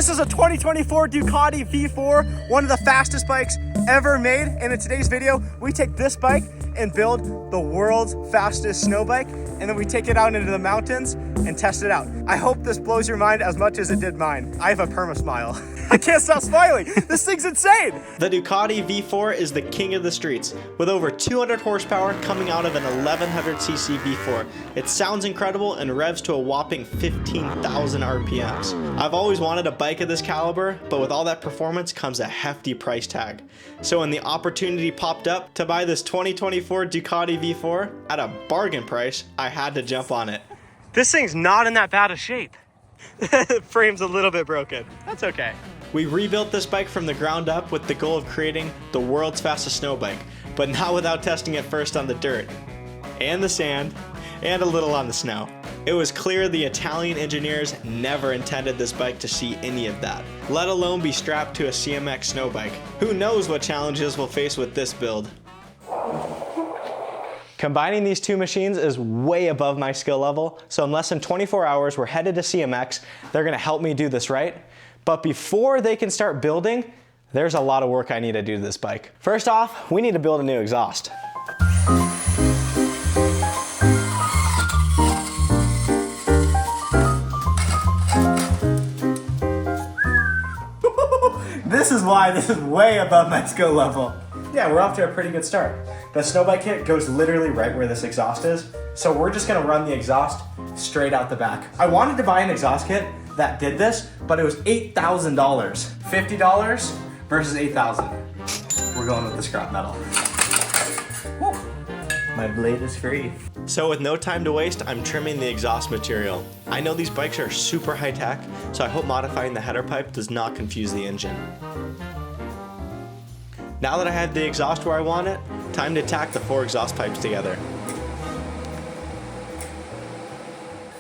This is a 2024 Ducati V4, one of the fastest bikes ever made. And in today's video, we take this bike and build the world's fastest snow bike, and then we take it out into the mountains and test it out. I hope this blows your mind as much as it did mine. I have a perma smile. I can't stop smiling. This thing's insane. The Ducati V4 is the king of the streets, with over 200 horsepower coming out of an 1100cc V4. It sounds incredible and revs to a whopping 15,000 RPMs. I've always wanted a bike of this caliber, but with all that performance comes a hefty price tag. So when the opportunity popped up to buy this 2024 Ducati V4 at a bargain price, I had to jump on it. This thing's not in that bad a shape. The frame's a little bit broken. That's okay. We rebuilt this bike from the ground up with the goal of creating the world's fastest snow bike, but not without testing it first on the dirt, and the sand, and a little on the snow. It was clear the Italian engineers never intended this bike to see any of that, let alone be strapped to a CMX snow bike. Who knows what challenges we'll face with this build. Combining these two machines is way above my skill level, so in less than 24 hours, we're headed to CMX. They're gonna help me do this right. But before they can start building, there's a lot of work I need to do to this bike. First off, we need to build a new exhaust. This is why this is way above my skill level. Yeah, we're off to a pretty good start. The snow bike kit goes literally right where this exhaust is, so we're just gonna run the exhaust straight out the back. I wanted to buy an exhaust kit that did this, but it was $8,000. $50 versus $8,000. We're going with the scrap metal. Woo. My blade is free. So with no time to waste, I'm trimming the exhaust material. I know these bikes are super high tech, so I hope modifying the header pipe does not confuse the engine. Now that I have the exhaust where I want it, time to tack the 4 exhaust pipes together.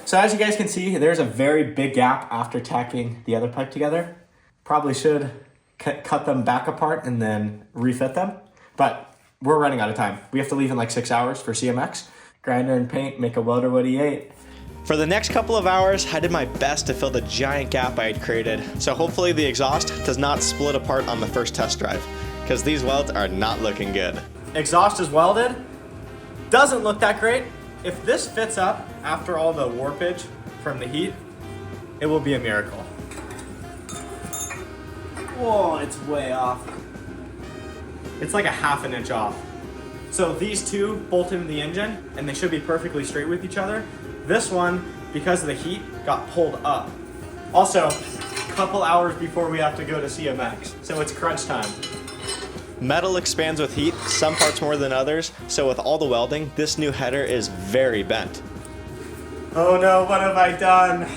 So as you guys can see, there's a very big gap after tacking the other pipe together. Probably should cut them back apart and then refit them, but we're running out of time. We have to leave in like 6 hours for CMX. Grinder and paint, make a welder what he ate. For the next couple of hours, I did my best to fill the giant gap I had created, so hopefully the exhaust does not split apart on the first test drive, because these welds are not looking good. Exhaust is welded. Doesn't look that great. If this fits up after all the warpage from the heat, it will be a miracle. Whoa, it's way off. It's like a ½ an inch off. So these two bolt into the engine and they should be perfectly straight with each other. This one, because of the heat, got pulled up. Also, a couple hours before we have to go to CMX, so it's crunch time. Metal expands with heat, some parts more than others, so with all the welding, this new header is very bent. Oh no, what have I done?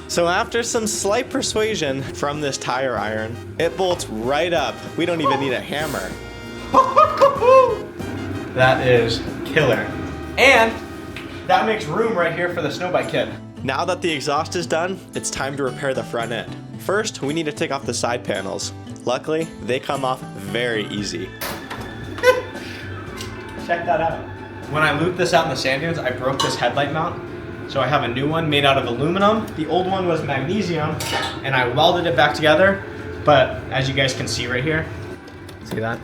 So after some slight persuasion from this tire iron, it bolts right up. We don't even need a hammer. That is killer. And that makes room right here for the snow bike kit. Now that the exhaust is done, it's time to repair the front end. First, we need to take off the side panels. Luckily, they come off very easy. Check that out. When I looped this out in the sand dunes, I broke this headlight mount. So I have a new one made out of aluminum. The old one was magnesium, and I welded it back together. But as you guys can see right here, see that?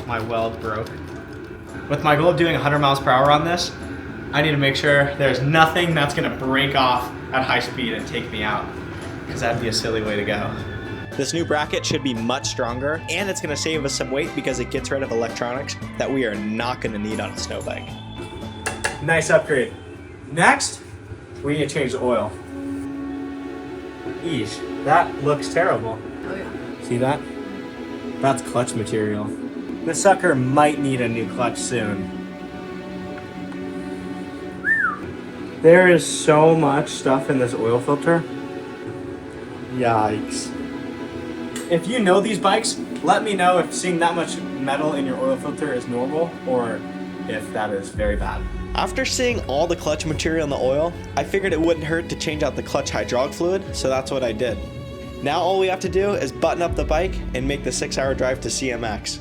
My weld broke. With my goal of doing 100 miles per hour on this, I need to make sure there's nothing that's gonna break off at high speed and take me out, because that'd be a silly way to go. This new bracket should be much stronger, and it's gonna save us some weight because it gets rid of electronics that we are not gonna need on a snow bike. Nice upgrade. Next, we need to change the oil. Eesh, that looks terrible. Oh yeah. See that? That's clutch material. This sucker might need a new clutch soon. There is so much stuff in this oil filter. Yikes. If you know these bikes, let me know if seeing that much metal in your oil filter is normal or if that is very bad. After seeing all the clutch material in the oil, I figured it wouldn't hurt to change out the clutch hydraulic fluid, so that's what I did. Now all we have to do is button up the bike and make the 6-hour drive to CMX.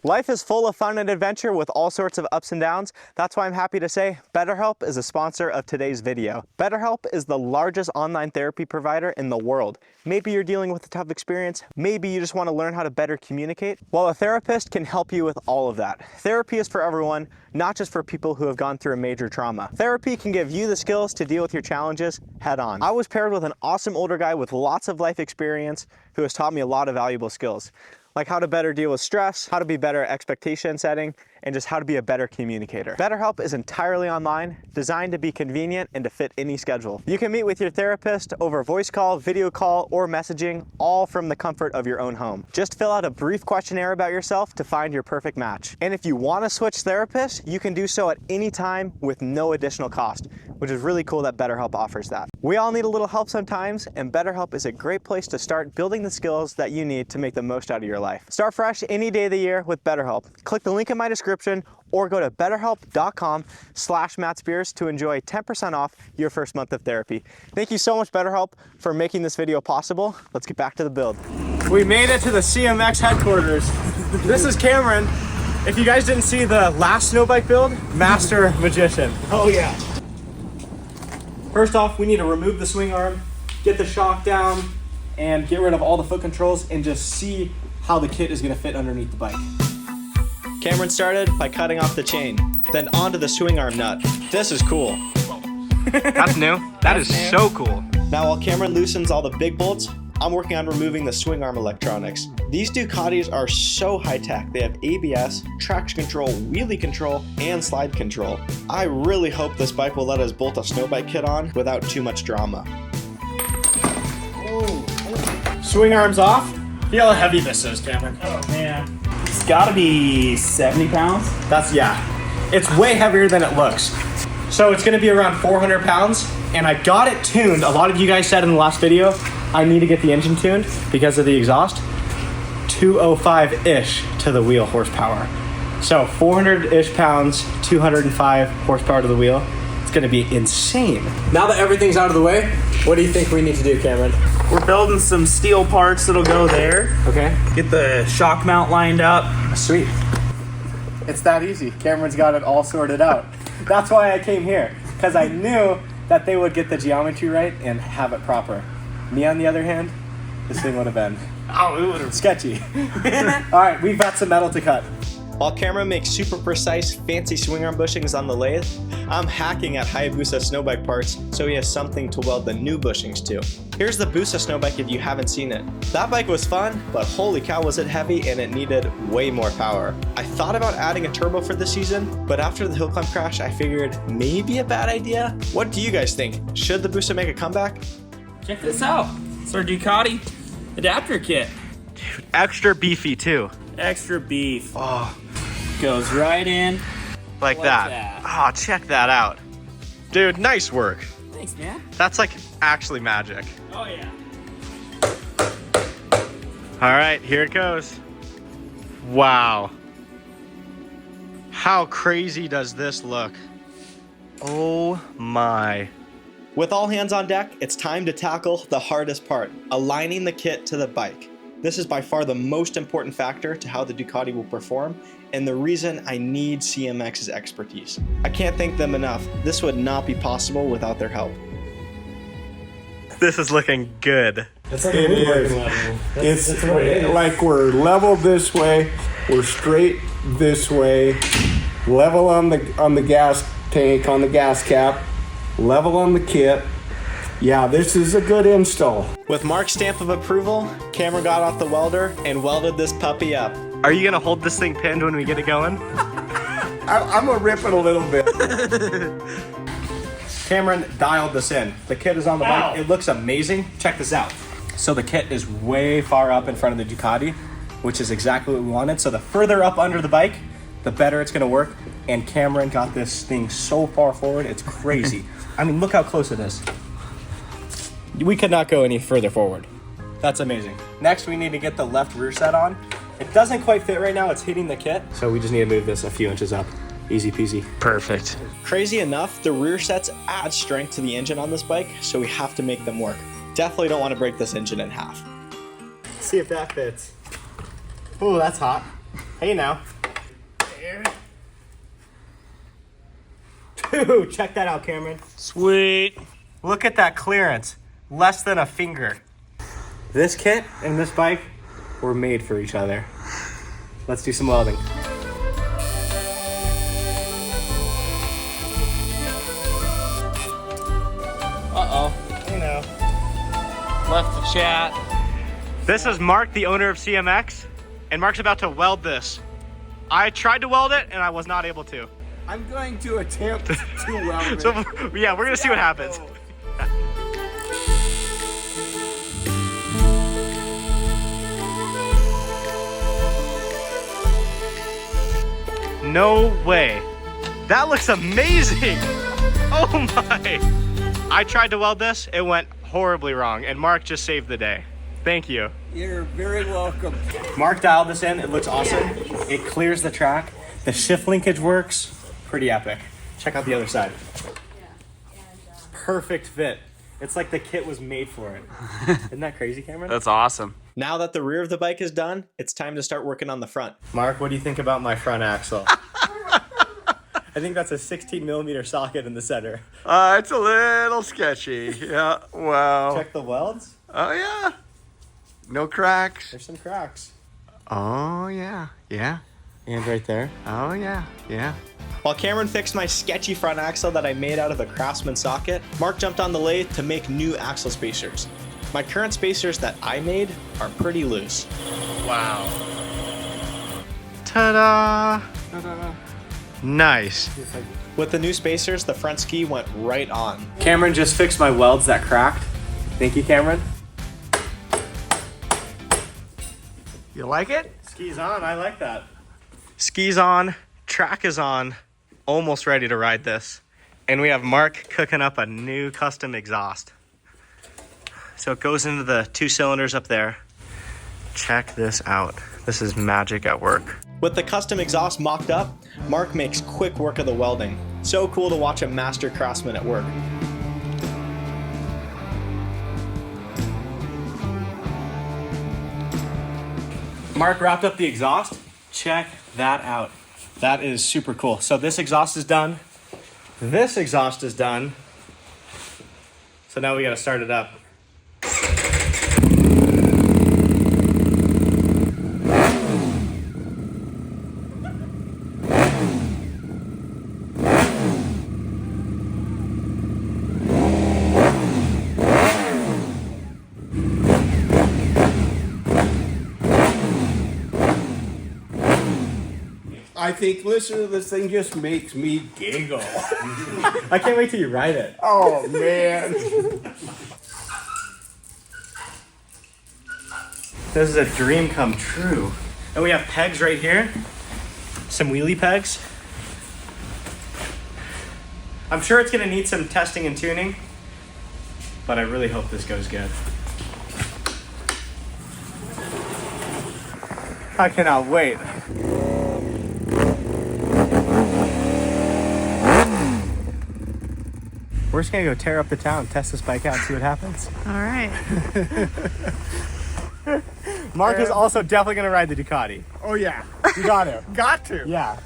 Life is full of fun and adventure with all sorts of ups and downs. That's why I'm happy to say BetterHelp is a sponsor of today's video. BetterHelp is the largest online therapy provider in the world. Maybe you're dealing with a tough experience. Maybe you just want to learn how to better communicate. Well, a therapist can help you with all of that. Therapy is for everyone, not just for people who have gone through a major trauma. Therapy can give you the skills to deal with your challenges head on. I was paired with an awesome older guy with lots of life experience who has taught me a lot of valuable skills, like how to better deal with stress, how to be better at expectation setting, and just how to be a better communicator. BetterHelp is entirely online, designed to be convenient and to fit any schedule. You can meet with your therapist over voice call, video call, or messaging, all from the comfort of your own home. Just fill out a brief questionnaire about yourself to find your perfect match. And if you want to switch therapists, you can do so at any time with no additional cost, which is really cool that BetterHelp offers that. We all need a little help sometimes, and BetterHelp is a great place to start building the skills that you need to make the most out of your life. Start fresh any day of the year with BetterHelp. Click the link in my description or go to betterhelp.com/mattspears to enjoy 10% off your first month of therapy. Thank you so much, BetterHelp, for making this video possible. Let's get back to the build. We made it to the CMX headquarters. This is Cameron. If you guys didn't see the last snow bike build, master magician. Oh yeah. First off, we need to remove the swing arm, get the shock down, and get rid of all the foot controls and just see how the kit is gonna fit underneath the bike. Cameron started by cutting off the chain, then onto the swing arm nut. This is cool. That's new. That is so cool. Now while Cameron loosens all the big bolts, I'm working on removing the swing arm electronics. These Ducatis are so high tech. They have ABS, traction control, wheelie control, and slide control. I really hope this bike will let us bolt a snow bike kit on without too much drama. Oh. Swing arms off. Feel how heavy this is, Cameron. Oh man. It's gotta be 70 pounds. Yeah. It's way heavier than it looks. So it's gonna be around 400 pounds, and I got it tuned. A lot of you guys said in the last video, I need to get the engine tuned because of the exhaust. 205-ish to the wheel horsepower. So 400-ish pounds, 205 horsepower to the wheel. It's gonna be insane. Now that everything's out of the way, what do you think we need to do, Cameron? We're building some steel parts that'll go there. Okay. Get the shock mount lined up. Sweet. It's that easy. Cameron's got it all sorted out. That's why I came here, because I knew that they would get the geometry right and have it proper. Me, on the other hand, this thing would have been sketchy. All right, we've got some metal to cut. While Cameron makes super precise, fancy swing arm bushings on the lathe, I'm hacking at Hayabusa snowbike parts so he has something to weld the new bushings to. Here's the Busa snowbike if you haven't seen it. That bike was fun, but holy cow was it heavy and it needed way more power. I thought about adding a turbo for this season, but after the hill climb crash, I figured maybe a bad idea. What do you guys think? Should the Busa make a comeback? Check this out. It's our Ducati adapter kit. Dude, extra beefy too. Extra beef. Oh. Goes right in. Like that. Oh, check that out. Dude, nice work. Thanks, man. That's like actually magic. Oh yeah. All right, here it goes. Wow. How crazy does this look? Oh my. With all hands on deck, it's time to tackle the hardest part, aligning the kit to the bike. This is by far the most important factor to how the Ducati will perform, and the reason I need CMX's expertise. I can't thank them enough. This would not be possible without their help. This is looking good. It's like a woodworking level. It's like we're level this way, we're straight this way, level on the gas tank, on the gas cap, level on the kit. Yeah, this is a good install. With Mark's stamp of approval, Cameron got off the welder and welded this puppy up. Are you gonna hold this thing pinned when we get it going? I'm gonna rip it a little bit. Cameron dialed this in. The kit is on the bike. It looks amazing. Check this out. So the kit is way far up in front of the Ducati, which is exactly what we wanted. So the further up under the bike, the better it's gonna work. And Cameron got this thing so far forward, it's crazy. I mean, look how close it is. We could not go any further forward. That's amazing. Next, we need to get the left rear set on. It doesn't quite fit right now, it's hitting the kit. So we just need to move this a few inches up. Easy peasy. Perfect. Crazy enough, the rear sets add strength to the engine on this bike, so we have to make them work. Definitely don't want to break this engine in half. See if that fits. Ooh, that's hot. Hey now. Dude, check that out, Cameron. Sweet. Look at that clearance. Less than a finger. This kit and this bike were made for each other. Let's do some welding. Uh-oh. You know. Left the chat. This is Mark, the owner of CMX, and Mark's about to weld this. I tried to weld it, and I was not able to. I'm going to attempt to weld it. So, yeah, we're gonna see what happens. No way. That looks amazing. Oh my. I tried to weld this. It went horribly wrong, and Mark just saved the day. Thank you. You're very welcome. Mark dialed this in. It looks awesome. It clears the track. The shift linkage works. Pretty epic. Check out the other side. Perfect fit. It's like the kit was made for it. Isn't that crazy, Cameron? That's awesome. Now that the rear of the bike is done, it's time to start working on the front. Mark, what do you think about my front axle? I think that's a 16mm socket in the center. It's a little sketchy. Yeah, wow. Check the welds. Oh, yeah. No cracks. There's some cracks. Oh, yeah. Yeah. And right there. Oh, yeah. Yeah. While Cameron fixed my sketchy front axle that I made out of a Craftsman socket, Mark jumped on the lathe to make new axle spacers. My current spacers that I made are pretty loose. Wow. Ta-da. Nice. With the new spacers, the front ski went right on. Cameron just fixed my welds that cracked. Thank you, Cameron. You like it? Skis on, I like that. Skis on, track is on, almost ready to ride this. And we have Mark cooking up a new custom exhaust. So it goes into the 2 cylinders up there. Check this out. This is magic at work. With the custom exhaust mocked up, Mark makes quick work of the welding. So cool to watch a master craftsman at work. Mark wrapped up the exhaust. Check that out. That is super cool. So this exhaust is done. This exhaust is done. So now we gotta start it up. I think listening to this thing just makes me giggle. I can't wait till you ride it. Oh, man. This is a dream come true. And we have pegs right here. Some wheelie pegs. I'm sure it's gonna need some testing and tuning, but I really hope this goes good. I cannot wait. We're just gonna go tear up the town, test this bike out, see what happens. All right. Mark is also definitely gonna ride the Ducati. Oh, yeah. You got to. Got to. Yeah.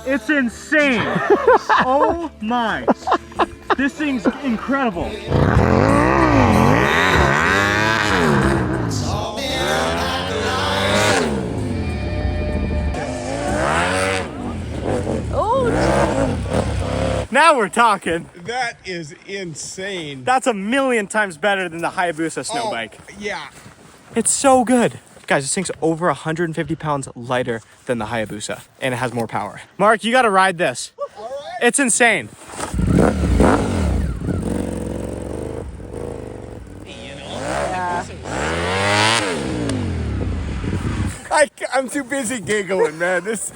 It's insane. Oh my. This thing's incredible. Now we're talking. That is insane. That's a million times better than the Hayabusa snow bike. Yeah. It's so good. Guys, this thing's over 150 pounds lighter than the Hayabusa, and it has more power. Mark, you gotta ride this. It's insane. I'm too busy giggling, man. This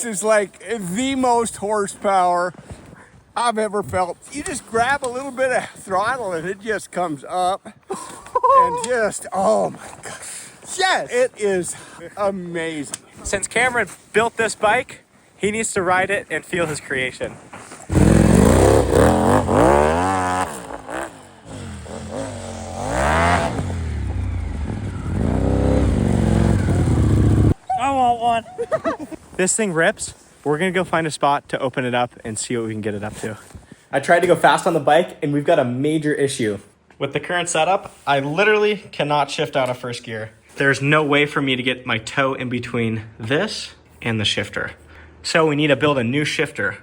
is like the most horsepower I've ever felt. You just grab a little bit of throttle and it just comes up and just, oh my God. Yes, it is amazing. Since Cameron built this bike, he needs to ride it and feel his creation. I want one. This thing rips. We're gonna go find a spot to open it up and see what we can get it up to. I tried to go fast on the bike and we've got a major issue. With the current setup, I literally cannot shift out of first gear. There's no way for me to get my toe in between this and the shifter. So we need to build a new shifter.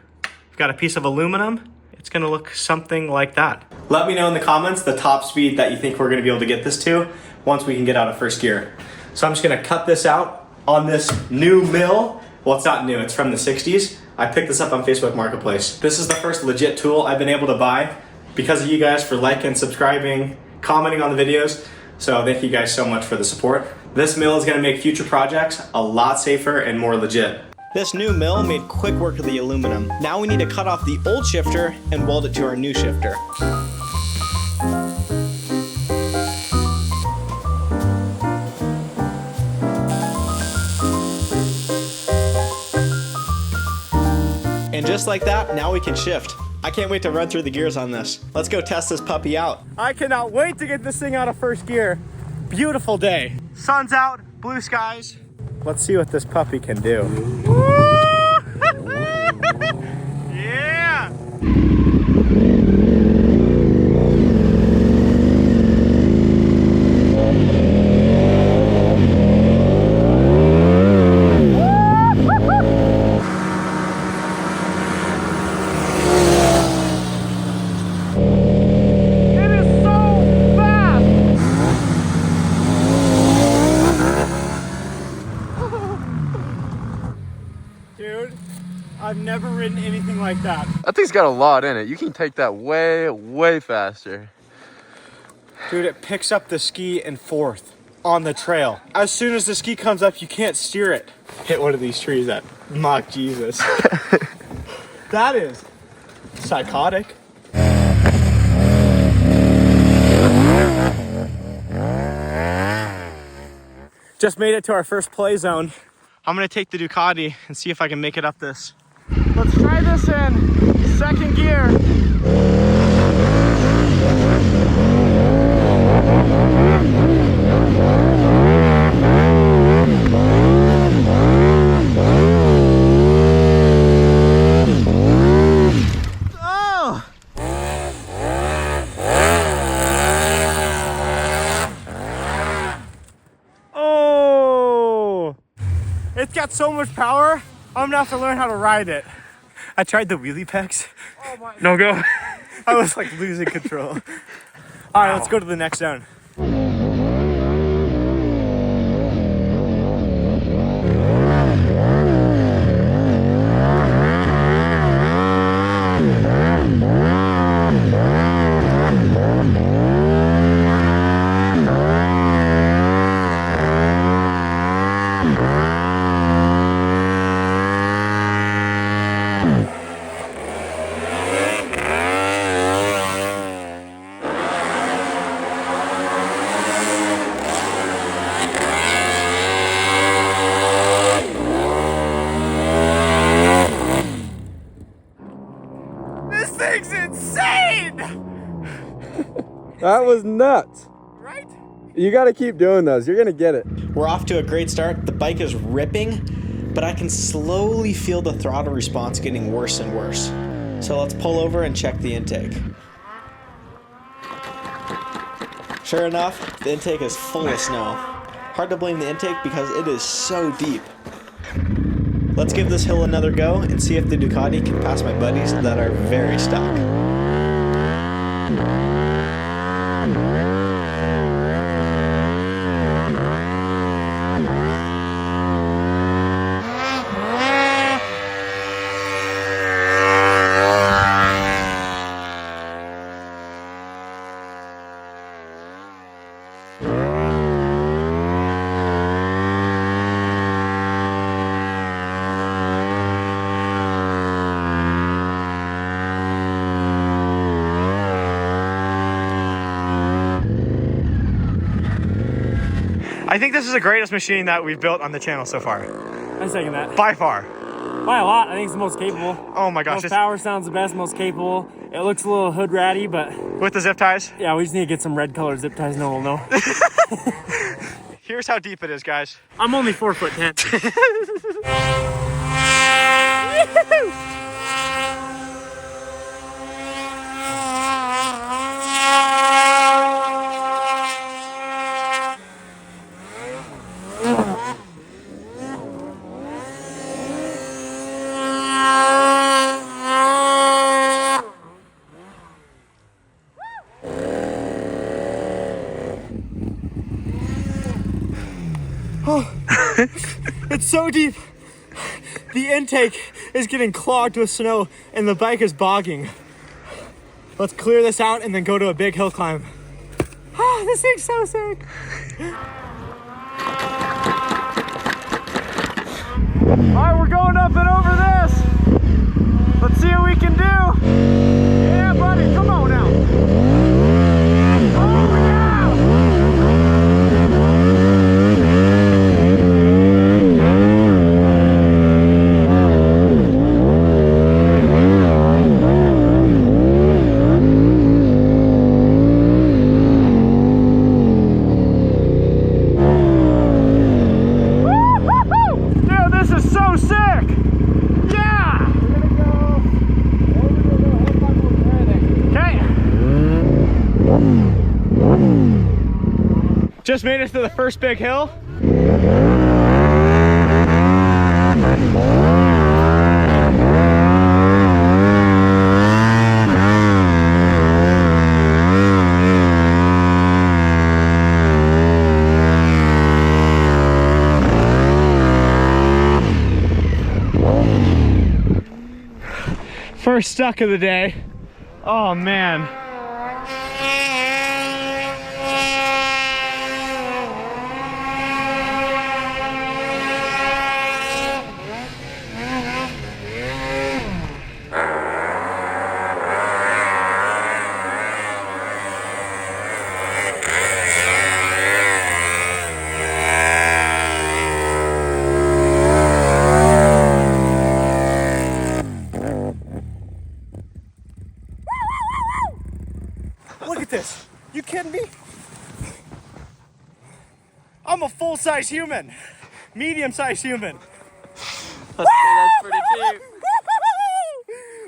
We've got a piece of aluminum. It's gonna look something like that. Let me know in the comments the top speed that you think we're gonna be able to get this to once we can get out of first gear. So I'm just gonna cut this out on this new mill. Well, it's not new, it's from the 60s. I picked this up on Facebook Marketplace. This is the first legit tool I've been able to buy because of you guys for liking, subscribing, commenting on the videos. So thank you guys so much for the support. This mill is gonna make future projects a lot safer and more legit. This new mill made quick work of the aluminum. Now we need to cut off the old shifter and weld it to our new shifter. And just like that, now we can shift. I can't wait to run through the gears on this. Let's go test this puppy out. I cannot wait to get this thing out of first gear. Beautiful day. Sun's out, blue skies. Let's see what this puppy can do. Yeah! I've never ridden anything like that. That thing's got a lot in it. You can take that way, way faster. Dude, it picks up the ski in fourth on the trail. As soon as the ski comes up, you can't steer it. Hit one of these trees that mock Jesus. That is psychotic. Just made it to our first play zone. I'm gonna take the Ducati and see if I can make it up this. Let's try this in second gear. Oh! Oh! It's got so much power, I'm gonna have to learn how to ride it. I tried the wheelie pegs. Oh my. No go. I was like losing control. All right, let's go to the next zone. That was nuts. Right? You got to keep doing those. You're going to get it. We're off to a great start. The bike is ripping, but I can slowly feel the throttle response getting worse and worse. So let's pull over and check the intake. Sure enough, the intake is full of snow. Hard to blame the intake because it is so deep. Let's give this hill another go and see if the Ducati can pass my buddies that are very stock. I think this is the greatest machine that we've built on the channel so far. I'm second that. By far. By a lot. I think it's the most capable. Oh my gosh. Most power, sounds the best, most capable. It looks a little hood ratty, but With the zip ties? yeah, we just need to get some red colored zip ties. No one will know. Here's how deep it is, guys. I'm only 4'10". It's so deep. The intake is getting clogged with snow and the bike is bogging. Let's clear this out and then go to a big hill climb. Ah, this thing's so sick. All right, we're going up and over this. Let's see what we can do. Yeah, buddy, come on now. Oh, yeah. Just made it to the first big hill. First stuck of the day. Oh man. Look at this. You kidding me? I'm a full-size human. Medium-sized human. That's pretty cute.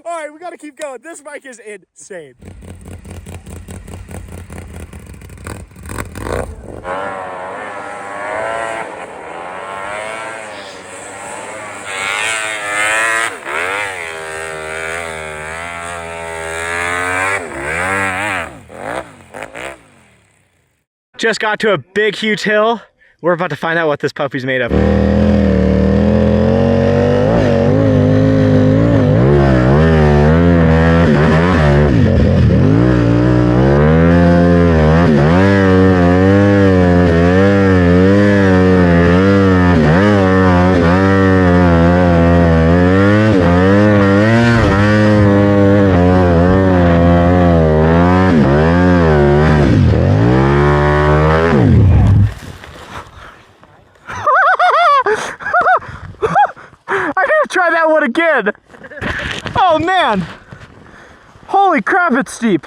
All right, we gotta keep going. This bike is insane. Just got to a big, huge hill. We're about to find out what this puppy's made of. Try that one again. Oh man. Holy crap, it's steep.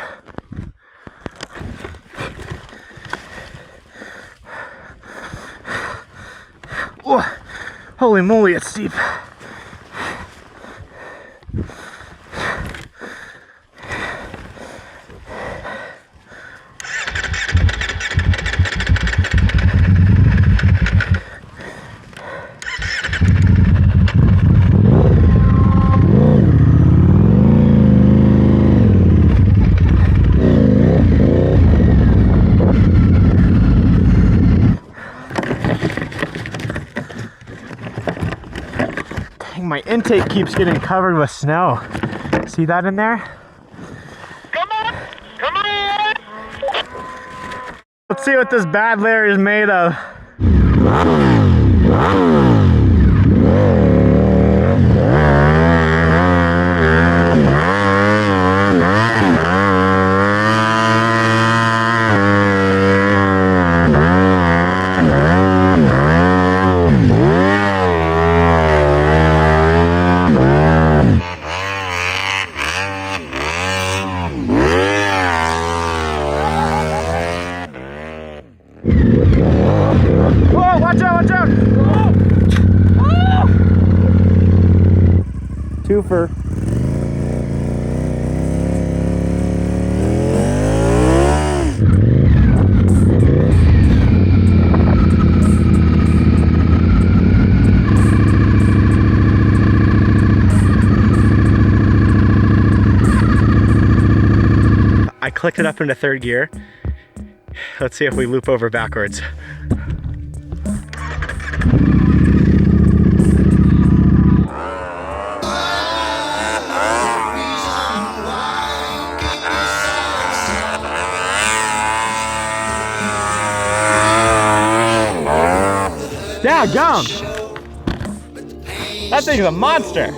Whoa. Holy moly, it's steep. My intake keeps getting covered with snow. See that in there? Come on! Come on! Let's see what this bad layer is made of. Twofer. I clicked it up into third gear. Let's see if we loop over backwards. Yeah, gum! That thing's a monster!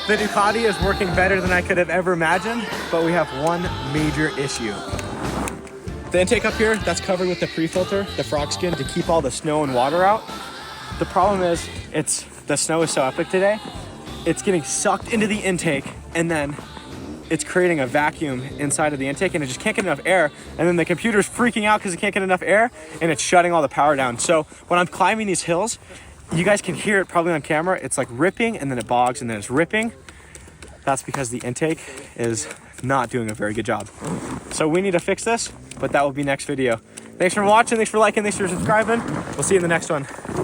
The Ducati is working better than I could have ever imagined, but we have one major issue. The intake up here, that's covered with the pre-filter, the frog skin, to keep all the snow and water out. The problem is, the snow is so epic today, it's getting sucked into the intake, and then it's creating a vacuum inside of the intake, and it just can't get enough air, and then the computer's freaking out because it can't get enough air, and it's shutting all the power down. So when I'm climbing these hills, you guys can hear it probably on camera, it's like ripping, and then it bogs, and then it's ripping. That's because the intake is not doing a very good job. So we need to fix this, but that will be next video. Thanks for watching, thanks for liking, thanks for subscribing. We'll see you in the next one.